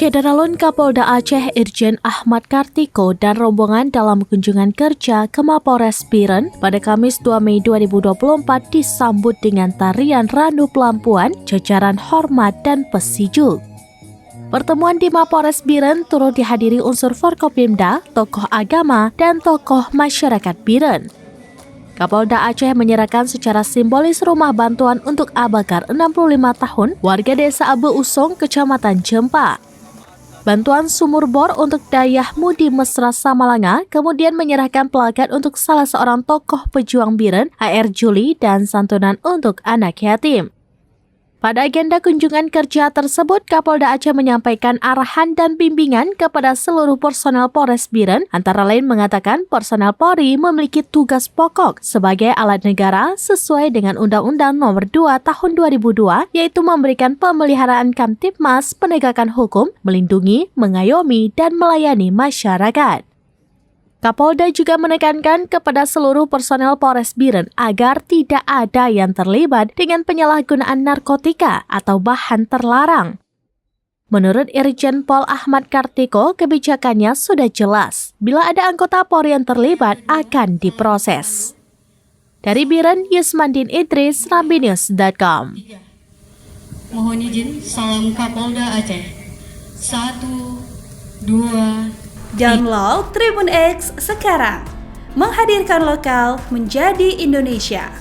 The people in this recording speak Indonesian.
Syederalun Kapolda Aceh Irjen Ahmad Kartiko dan rombongan dalam kunjungan kerja ke Mapores Biren pada Kamis 2 Mei 2024 disambut dengan tarian randu pelampuan, jajaran hormat dan pesijul. Pertemuan di Mapores Biren turut dihadiri unsur Forkopimda, tokoh agama, dan tokoh masyarakat Biren. Kapolda Aceh menyerahkan secara simbolis rumah bantuan untuk Abakar 65 tahun, warga desa Abe Usong, Kecamatan Jempa. Bantuan sumur bor untuk Dayah Mudi Mesra Samalanga, kemudian menyerahkan plakat untuk salah seorang tokoh pejuang Biren, HR Juli, dan santunan untuk anak yatim. Pada agenda kunjungan kerja tersebut, Kapolda Aceh menyampaikan arahan dan bimbingan kepada seluruh personel Polres Biren, antara lain mengatakan personel Polri memiliki tugas pokok sebagai alat negara sesuai dengan Undang-Undang Nomor 2 Tahun 2002, yaitu memberikan pemeliharaan Kamtibmas, penegakan hukum, melindungi, mengayomi, dan melayani masyarakat. Kapolda juga menekankan kepada seluruh personel Polres Biren agar tidak ada yang terlibat dengan penyalahgunaan narkotika atau bahan terlarang. Menurut Irjen Pol Ahmad Kartiko, kebijakannya sudah jelas. Bila ada anggota Polri yang terlibat, akan diproses. Dari Biren, Yusmandin Idris, rambinews.com. Mohon izin, salam Kapolda Aceh. 1, 2, Download Tribun X sekarang, menghadirkan lokal menjadi Indonesia.